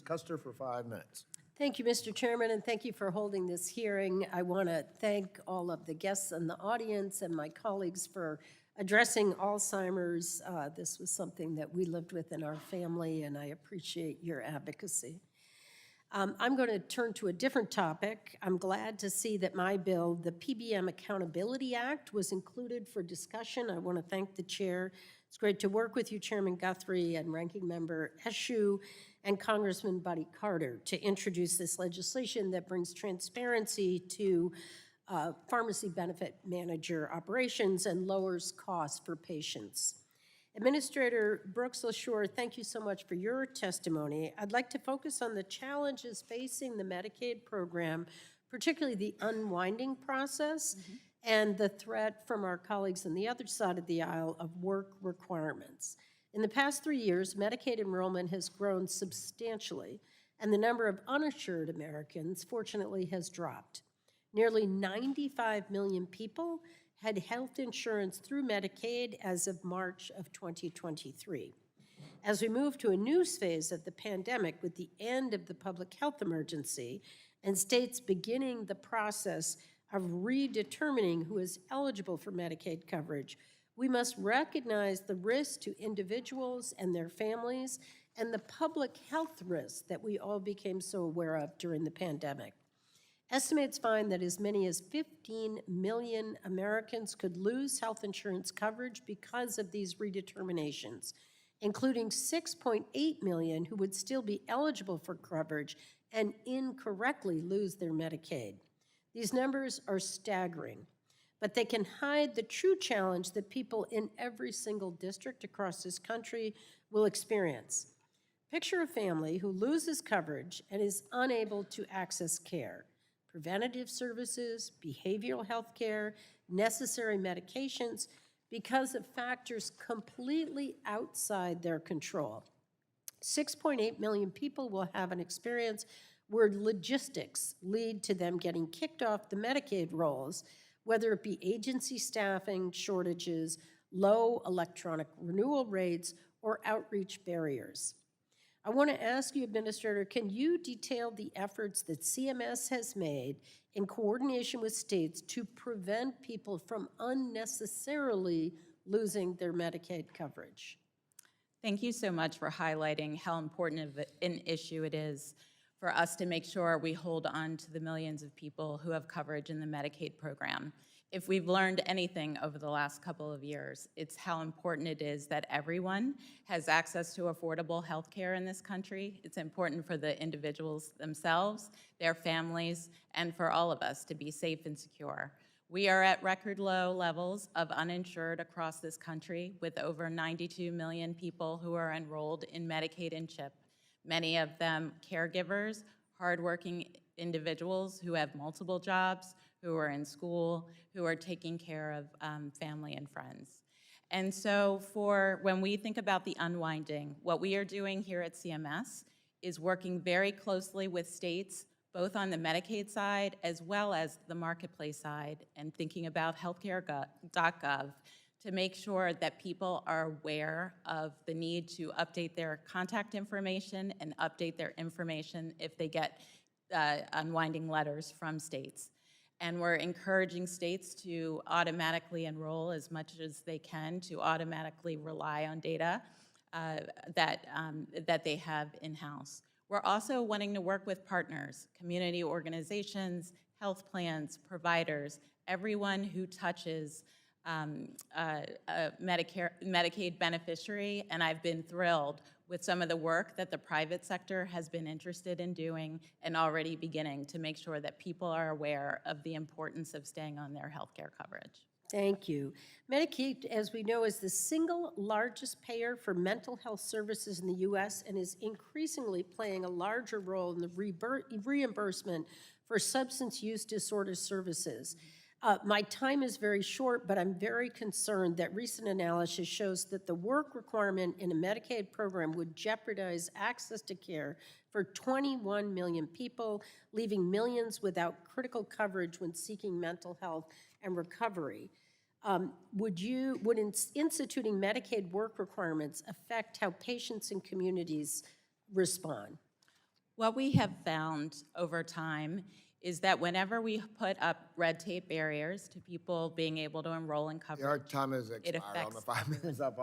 Kuster for 5 minutes. Thank you, Mr. Chairman, and thank you for holding this hearing. I want to thank all of the guests in the audience and my colleagues for addressing Alzheimer's. This was something that we lived with in our family, and I appreciate your advocacy. I'm going to turn to a different topic. I'm glad to see that my bill, the PBM Accountability Act, was included for discussion. I want to thank the chair. It's great to work with you, Chairman Guthrie and Ranking Member Eshoo and Congressman Buddy Carter to introduce this legislation that brings transparency to pharmacy benefit manager operations and lowers costs for patients. Administrator Brooks-LaSure, thank you so much for your testimony. I'd like to focus on the challenges facing the Medicaid program, particularly the unwinding process and the threat from our colleagues on the other side of the aisle of work requirements. In the past 3 years, Medicaid enrollment has grown substantially, and the number of uninsured Americans, fortunately, has dropped. Nearly 95 million people had health insurance through Medicaid as of March of 2023. As we move to a new phase of the pandemic with the end of the public health emergency and states beginning the process of redetermining who is eligible for Medicaid coverage, we must recognize the risk to individuals and their families and the public health risks that we all became so aware of during the pandemic. Estimates find that as many as 15 million Americans could lose health insurance coverage because of these redeterminations, including 6.8 million who would still be eligible for coverage and incorrectly lose their Medicaid. These numbers are staggering, but they can hide the true challenge that people in every single district across this country will experience. Picture a family who loses coverage and is unable to access care. Preventative services, behavioral health care, necessary medications, because of factors completely outside their control. 6.8 million people will have an experience where logistics lead to them getting kicked off the Medicaid rolls, whether it be agency staffing, shortages, low electronic renewal rates, or outreach barriers. I want to ask you, Administrator, can you detail the efforts that CMS has made in coordination with states to prevent people from unnecessarily losing their Medicaid coverage? Thank you so much for highlighting how important of an issue it is for us to make sure we hold on to the millions of people who have coverage in the Medicaid program. If we've learned anything over the last couple of years, it's how important it is that everyone has access to affordable health care in this country. It's important for the individuals themselves, their families, and for all of us to be safe and secure. We are at record low levels of uninsured across this country, with over 92 million people who are enrolled in Medicaid and CHIP, many of them caregivers, hardworking individuals who have multiple jobs, who are in school, who are taking care of family and friends. And so when we think about the unwinding, what we are doing here at CMS is working very closely with states, both on the Medicaid side as well as the marketplace side, and thinking about healthcare.gov to make sure that people are aware of the need to update their contact information and update their information if they get unwinding letters from states. And we're encouraging states to automatically enroll as much as they can, to automatically rely on data that they have in-house. We're also wanting to work with partners, community organizations, health plans, providers, everyone who touches a Medicaid beneficiary, and I've been thrilled with some of the work that the private sector has been interested in doing and already beginning to make sure that people are aware of the importance of staying on their health care coverage. Thank you. Medicaid, as we know, is the single largest payer for mental health services in the U.S. and is increasingly playing a larger role in the reimbursement for substance use disorder services. My time is very short, but I'm very concerned that recent analysis shows that the work requirement in a Medicaid program would jeopardize access to care for 21 million people, leaving millions without critical coverage when seeking mental health and recovery. Would instituting Medicaid work requirements affect how patients and communities respond? What we have found over time is that whenever we put up red tape barriers to people being able to enroll in coverage, Our time is it expired. I don't know affects if 5 minutes up.